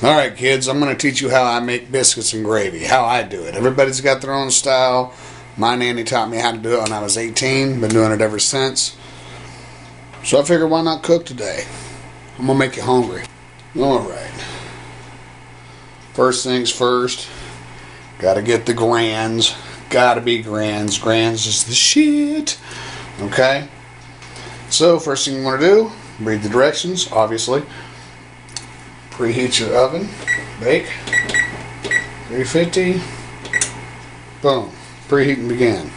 Alright kids, I'm going to teach you how I make biscuits and gravy, how I do it. Everybody's got their own style. My nanny taught me how to do it when I was 18, been doing it ever since. So I figured, why not cook today? I'm going to make you hungry. Alright. First things first, gotta get the grands. Gotta be grands. Grands is the shit. Okay? So first thing you want to do, read the directions, obviously. Preheat your oven, bake, 350, boom, preheat and begin.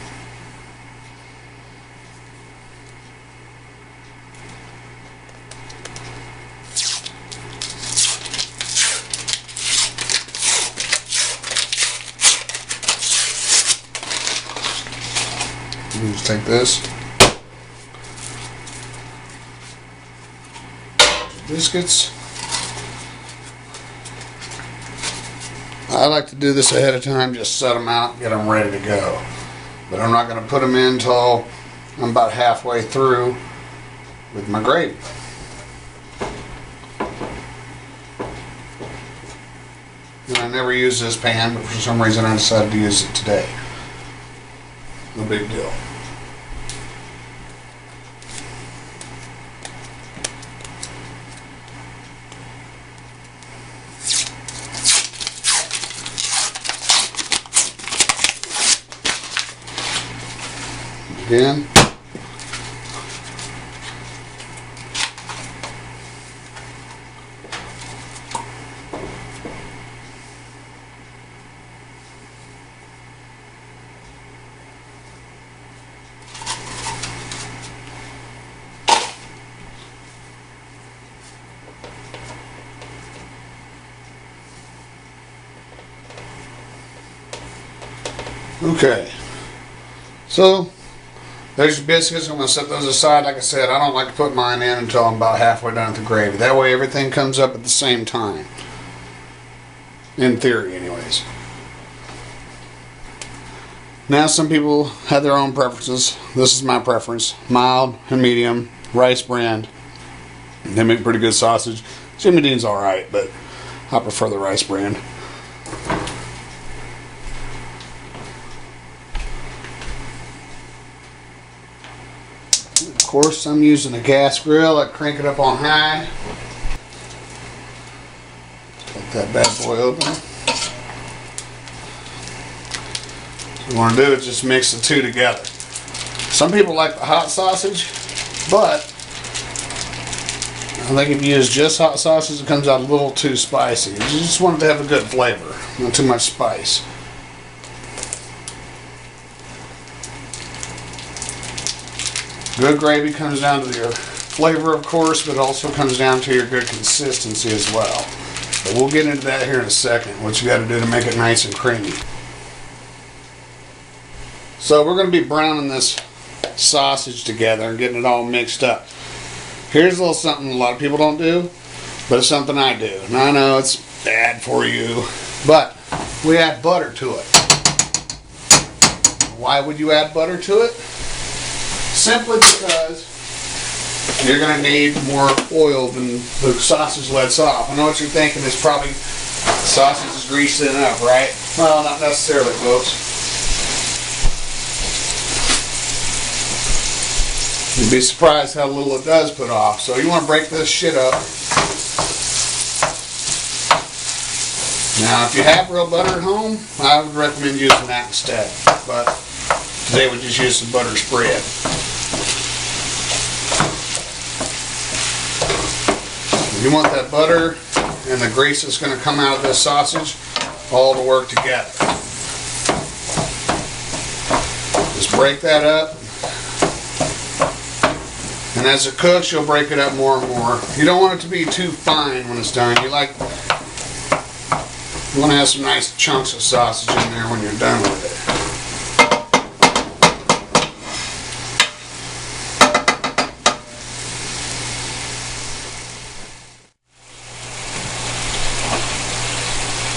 Just take this, biscuits. I like to do this ahead of time, just set them out, get them ready to go. But I'm not going to put them in until I'm about halfway through with my gravy. And I never use this pan, but for some reason I decided to use it today. No big deal. Again. Okay. So there's your biscuits. I'm going to set those aside. Like I said, I don't like to put mine in until I'm about halfway done with the gravy. That way everything comes up at the same time. In theory, anyways. Now some people have their own preferences. This is my preference. Mild and medium. Rice brand. They make pretty good sausage. Jimmy Dean's alright, but I prefer the rice brand. Of course, I'm using a gas grill. I crank it up on high. Take that bad boy open. What you want to do is just mix the two together. Some people like the hot sausage, but I think if you use just hot sausage, it comes out a little too spicy. You just want it to have a good flavor, not too much spice. Good gravy comes down to your flavor, of course, but also comes down to your good consistency as well. But we'll get into that here in a second, what you got to do to make it nice and creamy. So we're going to be browning this sausage together and getting it all mixed up. Here's a little something a lot of people don't do, but it's something I do. Now I know it's bad for you, but we add butter to it. Why would you add butter to it? Simply because you're going to need more oil than the sausage lets off. I know what you're thinking is probably the sausage is greased enough, right? Well, not necessarily, folks. You'd be surprised how little it does put off. So you want to break this shit up. Now, if you have real butter at home, I would recommend using that instead. But today we just use some butter spread. You want that butter and the grease that's going to come out of this sausage all to work together. Just break that up. And as it cooks, you'll break it up more and more. You don't want it to be too fine when it's done. You want to have some nice chunks of sausage in there when you're done with it.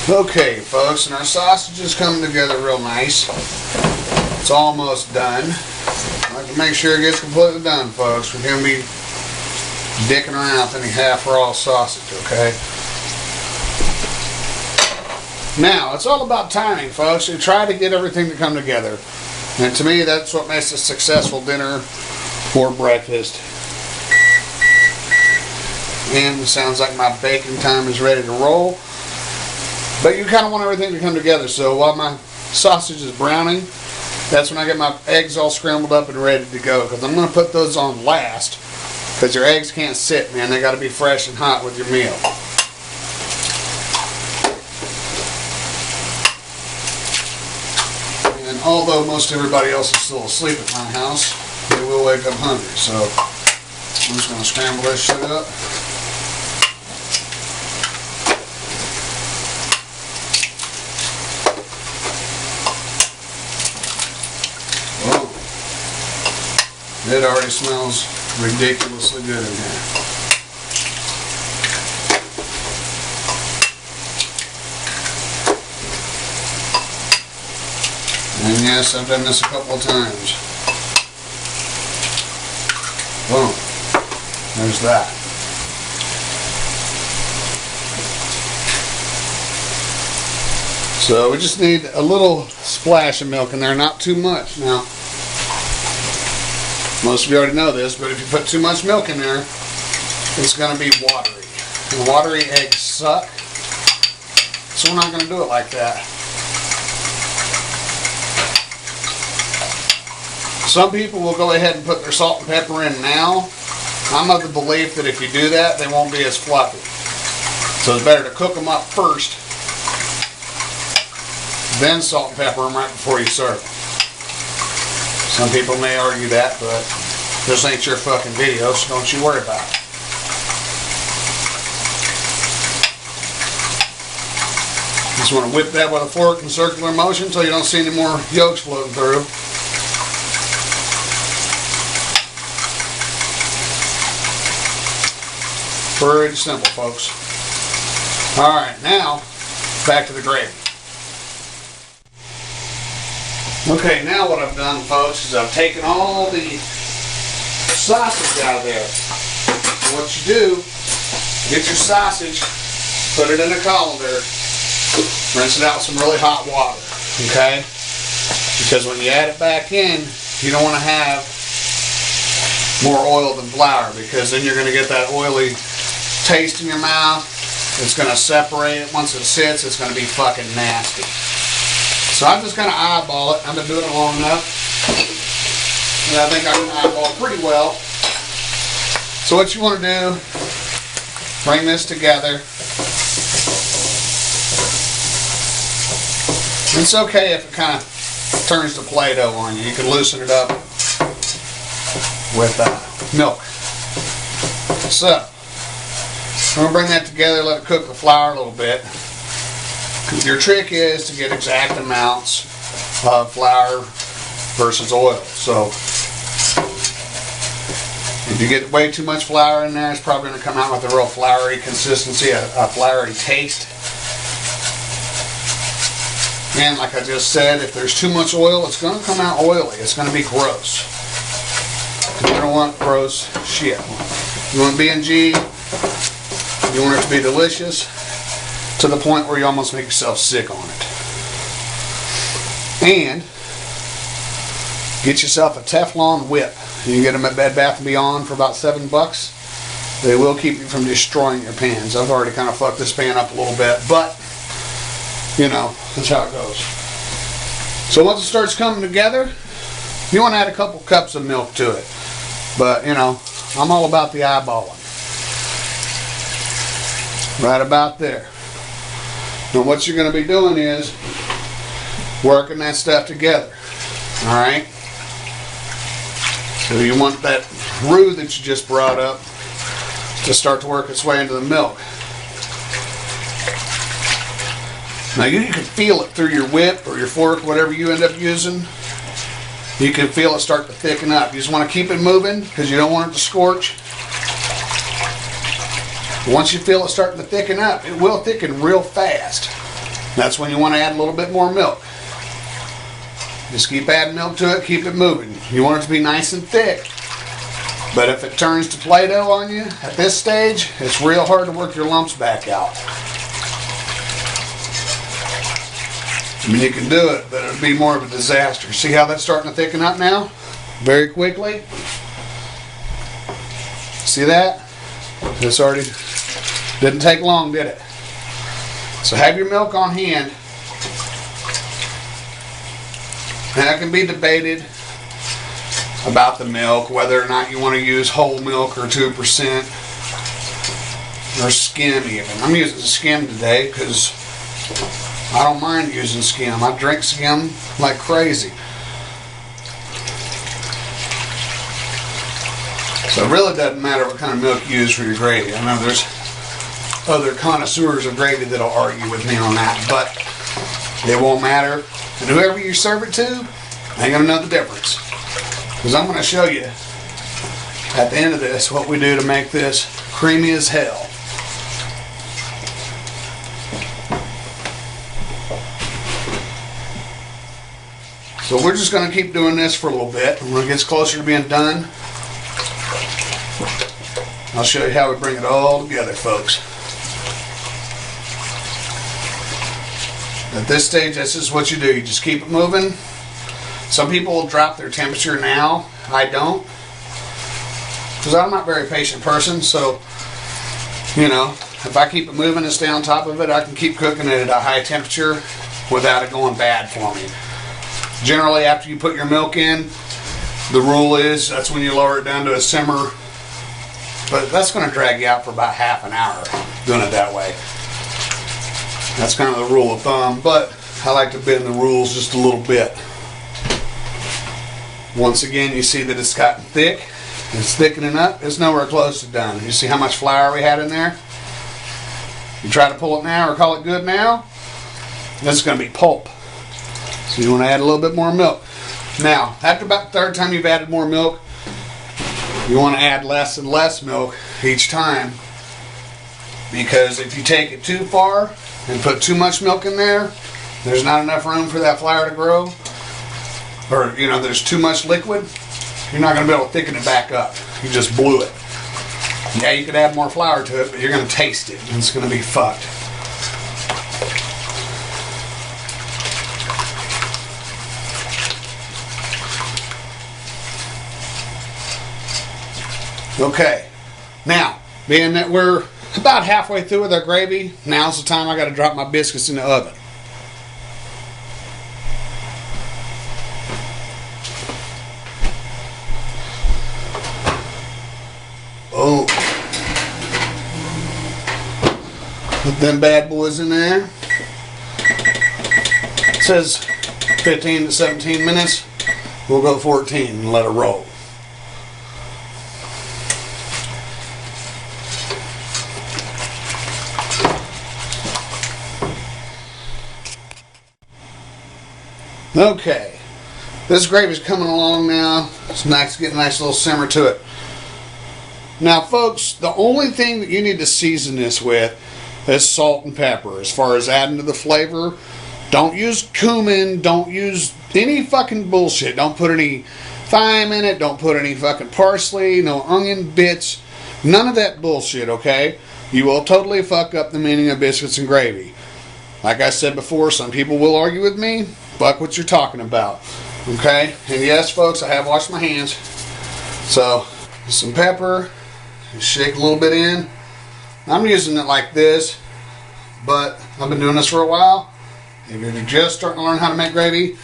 Okay, folks, and our sausage is coming together real nice. It's almost done. I like to make sure it gets completely done, folks. We're going to be dicking around with any half raw sausage, okay? Now, it's all about timing, folks. You try to get everything to come together. And to me, that's what makes a successful dinner or breakfast. And it sounds like my baking time is ready to roll. But you kind of want everything to come together. So while my sausage is browning, that's when I get my eggs all scrambled up and ready to go. Because I'm going to put those on last. Because your eggs can't sit, man. They got to be fresh and hot with your meal. And although most everybody else is still asleep at my house, they will wake up hungry. So I'm just going to scramble this shit up. It already smells ridiculously good in here. And yes, I've done this a couple of times. Boom. There's that. So we just need a little splash of milk in there, not too much. Now, most of you already know this, but if you put too much milk in there, it's going to be watery. And watery eggs suck, so we're not going to do it like that. Some people will go ahead and put their salt and pepper in now. I'm of the belief that if you do that, they won't be as fluffy. So it's better to cook them up first, then salt and pepper them right before you serve them. Some people may argue that, but this ain't your fucking video, so don't you worry about it. Just want to whip that with a fork in circular motion until you don't see any more yolks floating through. Pretty simple, folks. Alright, now back to the gravy. Okay, now what I've done, folks, is I've taken all the sausage out of there. So what you do, get your sausage, put it in a colander, rinse it out with some really hot water, okay? Because when you add it back in, you don't want to have more oil than flour, because then you're going to get that oily taste in your mouth. It's going to separate it. Once it sits, it's going to be fucking nasty. So I'm just going to eyeball it. I've been doing it long enough, and I think I can eyeball it pretty well. So what you want to do, bring this together. It's okay if it kind of turns to Play-Doh on you. You can loosen it up with milk. So I'm going to bring that together, let it cook the flour a little bit. Your trick is to get exact amounts of flour versus oil. So if you get way too much flour in there, it's probably going to come out with a real floury consistency, a floury taste. And like I just said, if there's too much oil, it's going to come out oily. It's going to be gross. You don't want gross shit. You want B&G, you want it to be delicious, to the point where you almost make yourself sick on it. And get yourself a Teflon whip. You can get them at Bed Bath & Beyond for about $7. They will keep you from destroying your pans. I've already kind of fucked this pan up a little bit, but you know, that's how it goes. So once it starts coming together, you want to add a couple cups of milk to it. But you know, I'm all about the eyeballing. Right about there. Now what you're going to be doing is working that stuff together. Alright? So you want that roux that you just brought up to start to work its way into the milk. Now you can feel it through your whip or your fork, whatever you end up using. You can feel it start to thicken up. You just want to keep it moving because you don't want it to scorch. Once you feel it starting to thicken up, it will thicken real fast. That's when you want to add a little bit more milk. Just keep adding milk to it, keep it moving. You want it to be nice and thick. But if it turns to Play-Doh on you at this stage, it's real hard to work your lumps back out. I mean, you can do it, but it would be more of a disaster. See how that's starting to thicken up now? Very quickly. See that? This already didn't take long, did it? So have your milk on hand. And that can be debated about the milk, whether or not you want to use whole milk or 2% or skim even. I'm using skim today because I don't mind using skim. I drink skim like crazy. So it really doesn't matter what kind of milk you use for your gravy. I know there's other connoisseurs of gravy that'll argue with me on that, but it won't matter. And whoever you serve it to, ain't gonna know the difference. Because I'm gonna show you at the end of this what we do to make this creamy as hell. So we're just gonna keep doing this for a little bit. And when it gets closer to being done, I'll show you how we bring it all together, folks. At this stage, this is what you do. You just keep it moving. Some people will drop their temperature now. I don't. Because I'm not a very patient person. So, you know, if I keep it moving and stay on top of it, I can keep cooking it at a high temperature without it going bad for me. Generally, after you put your milk in, the rule is that's when you lower it down to a simmer. But that's going to drag you out for about half an hour doing it that way. That's kind of the rule of thumb, but I like to bend the rules just a little bit. Once again, you see that it's gotten thick. It's thickening up. It's nowhere close to done. You see how much flour we had in there? You try to pull it now or call it good now, this is going to be pulp. So you want to add a little bit more milk. Now, after about the third time you've added more milk, you want to add less and less milk each time, because if you take it too far and put too much milk in there, there's not enough room for that flour to grow, or you know, there's too much liquid, you're not going to be able to thicken it back up. You just blew it. Yeah, you could add more flour to it, but you're going to taste it and it's going to be fucked. Okay, now, being that we're about halfway through with our gravy, now's the time I got to drop my biscuits in the oven. Oh, put them bad boys in there. It says 15 to 17 minutes. We'll go 14 and let it roll. Okay, this gravy's coming along now. It's nice to get a nice little simmer to it. Now, folks, the only thing that you need to season this with is salt and pepper. As far as adding to the flavor, don't use cumin. Don't use any fucking bullshit. Don't put any thyme in it. Don't put any fucking parsley. No onion bits. None of that bullshit, okay? You will totally fuck up the meaning of biscuits and gravy. Like I said before, some people will argue with me. Fuck what you're talking about. Okay? And yes, folks, I have washed my hands. So, some pepper. Shake a little bit in. I'm using it like this, but I've been doing this for a while. If you're just starting to learn how to make gravy,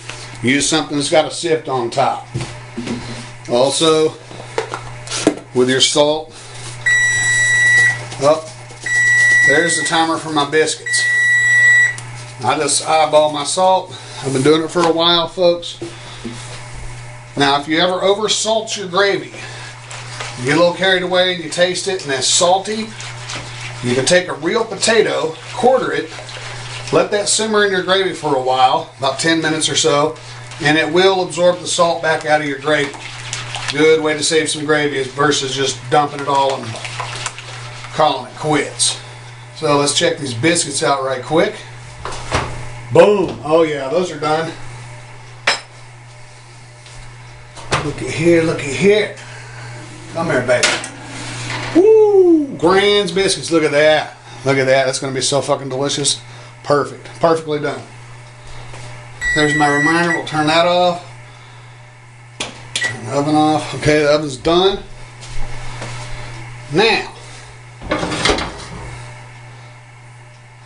use something that's got a sift on top. Also, with your salt. Oh, there's the timer for my biscuits. I just eyeball my salt. I've been doing it for a while, folks. Now, if you ever over salt your gravy, you get a little carried away and you taste it and it's salty, you can take a real potato, quarter it, let that simmer in your gravy for a while, about 10 minutes or so, and it will absorb the salt back out of your gravy. Good way to save some gravy versus just dumping it all and calling it quits. So let's check these biscuits out right quick. Boom! Oh yeah, those are done. Look at here, look at here. Come here, baby. Woo! Grand's biscuits, look at that. Look at that, that's going to be so fucking delicious. Perfect. Perfectly done. There's my reminder. We'll turn that off. Turn the oven off. Okay, the oven's done. Now,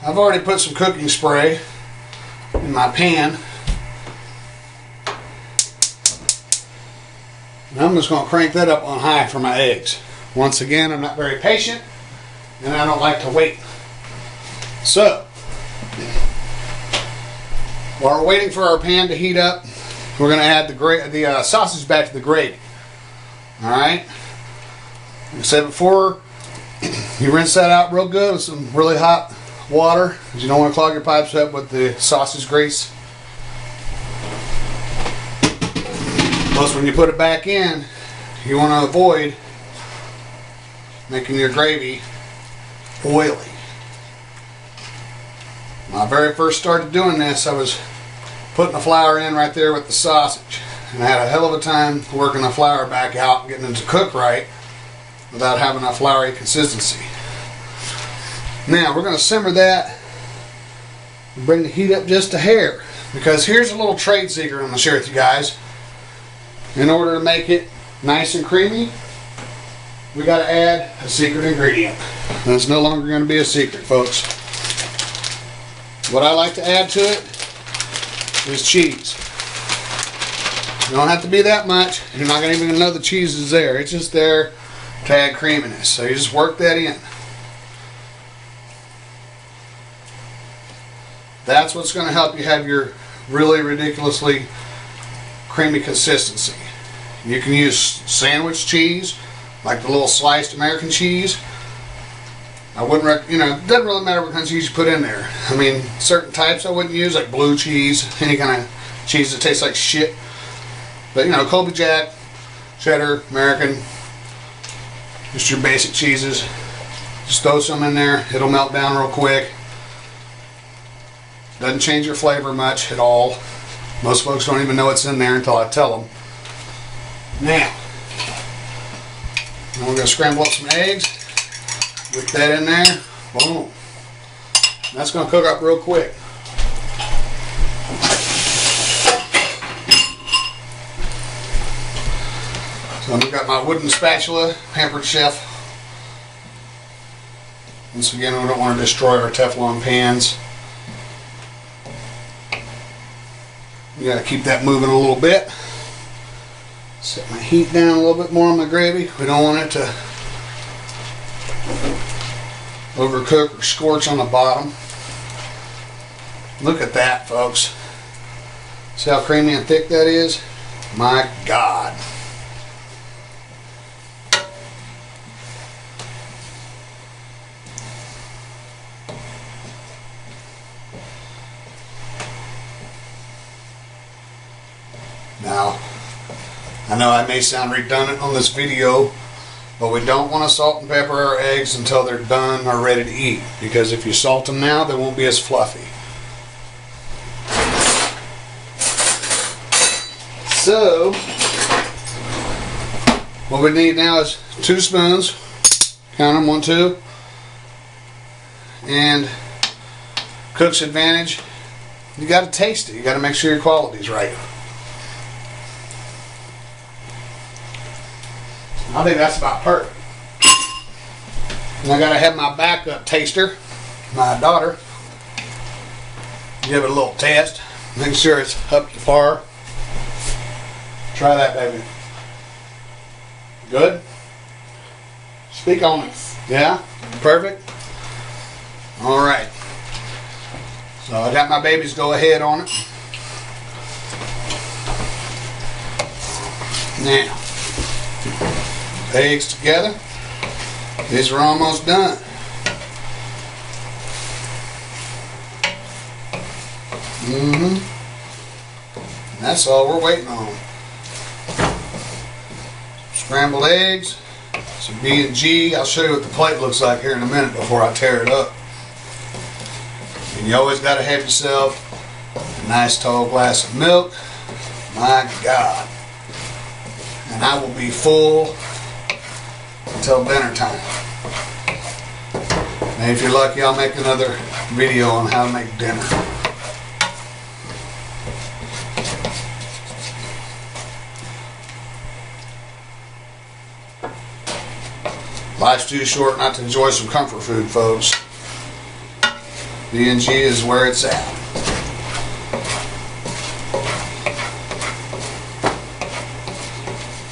I've already put some cooking spray in my pan. And I'm just going to crank that up on high for my eggs. Once again, I'm not very patient, and I don't like to wait. So, while we're waiting for our pan to heat up, we're going to add the sausage back to the gravy. Alright? Like I said before, you rinse that out real good with some really hot water, because you don't want to clog your pipes up with the sausage grease. Plus, when you put it back in, you want to avoid making your gravy oily. When I very first started doing this, I was putting the flour in right there with the sausage. And I had a hell of a time working the flour back out and getting it to cook right without having a floury consistency. Now, we're going to simmer that and bring the heat up just a hair. Because here's a little trade secret I'm going to share with you guys. In order to make it nice and creamy, we got to add a secret ingredient. And it's no longer going to be a secret, folks. What I like to add to it is cheese. You don't have to be that much. You're not going to even know the cheese is there. It's just there to add creaminess. So you just work that in. That's what's going to help you have your really ridiculously creamy consistency. You can use sandwich cheese, like the little sliced American cheese. I wouldn't it doesn't really matter what kind of cheese you put in there. I mean, certain types I wouldn't use, like blue cheese, any kind of cheese that tastes like shit. But Colby Jack, cheddar, American, just your basic cheeses. Just throw some in there, it'll melt down real quick. Doesn't change your flavor much at all. Most folks don't even know what's in there until I tell them. Now, we're going to scramble up some eggs. Whip that in there. Boom. That's going to cook up real quick. So I've got my wooden spatula, Pampered Chef. Once again, we don't want to destroy our Teflon pans. You got to keep that moving a little bit. Set my heat down a little bit more on my gravy. We don't want it to overcook or scorch on the bottom. Look at that, folks. See how creamy and thick that is? My God. Now, I know I may sound redundant on this video, but we don't want to salt and pepper our eggs until they're done or ready to eat, because if you salt them now, they won't be as fluffy. So, what we need now is 2 spoons. Count them, 1, 2. And cook's advantage, you got to taste it. You got to make sure your quality's right. I think that's about perfect. And I gotta have my backup taster, my daughter, give it a little test, make sure it's up to par. Try that, baby. Good? Speak on it. Yeah? Perfect? Alright. So I got my baby's go ahead on it. Now, eggs together. These are almost done. That's all we're waiting on. Scrambled eggs, some B&G. I'll show you what the plate looks like here in a minute before I tear it up. And you always got to have yourself a nice tall glass of milk. My God. And I will be full until dinner time. And if you're lucky, I'll make another video on how to make dinner. Life's too short not to enjoy some comfort food, folks. B&G is where it's at.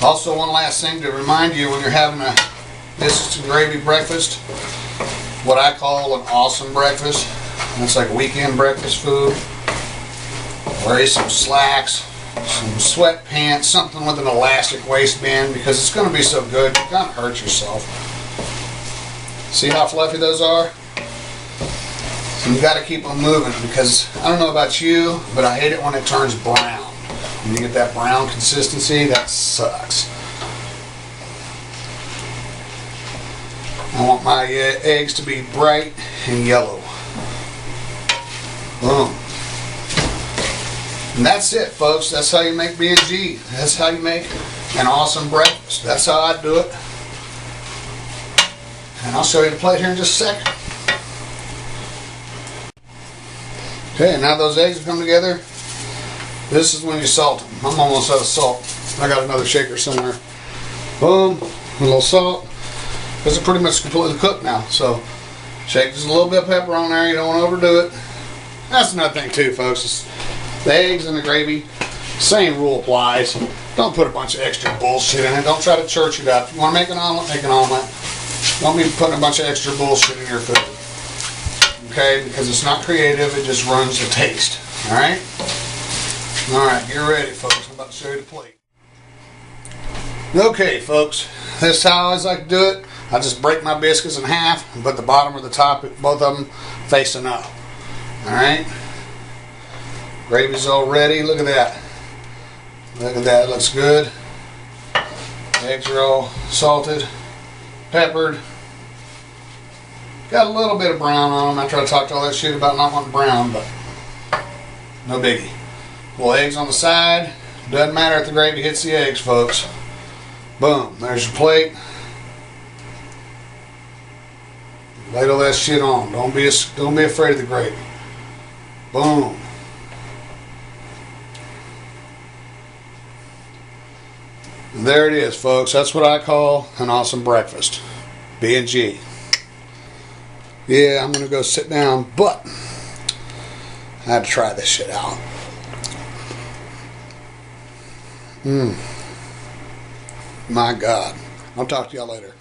Also, one last thing to remind you when you're having a biscuits and gravy breakfast, what I call an awesome breakfast. It's like a weekend breakfast food. Wear some slacks, some sweatpants, something with an elastic waistband, because it's going to be so good you're going to hurt yourself. See how fluffy those are? So you got to keep them moving, because I don't know about you, but I hate it when it turns brown. When you get that brown consistency, that sucks. I want my eggs to be bright and yellow. Boom. And that's it, folks. That's how you make B&G. That's how you make an awesome breakfast. That's how I do it. And I'll show you the plate here in just a second. Okay, now those eggs have come together. This is when you salt them. I'm almost out of salt. I got another shaker somewhere. Boom, a little salt. Because they're pretty much completely cooked now. So, shake just a little bit of pepper on there. You don't want to overdo it. That's another thing too, folks. It's the eggs and the gravy, same rule applies. Don't put a bunch of extra bullshit in it. Don't try to church it up. You want to make an omelet, make an omelet. Don't be putting a bunch of extra bullshit in your food. Okay? Because it's not creative. It just ruins the taste. Alright? Alright, get ready, folks. I'm about to show you the plate. Okay, folks. This is how I always like to do it. I just break my biscuits in half and put the bottom or the top, both of them, facing up. Alright? Gravy's all ready. Look at that. Look at that. It looks good. Eggs are all salted, peppered. Got a little bit of brown on them. I try to talk to all that shit about not wanting brown, but no biggie. Well, eggs on the side. Doesn't matter if the gravy hits the eggs, folks. Boom. There's your plate. Ladle that shit on. Don't be afraid of the gravy. Boom. And there it is, folks. That's what I call an awesome breakfast. B&G. Yeah, I'm going to go sit down, but I had to try this shit out. My God. I'll talk to y'all later.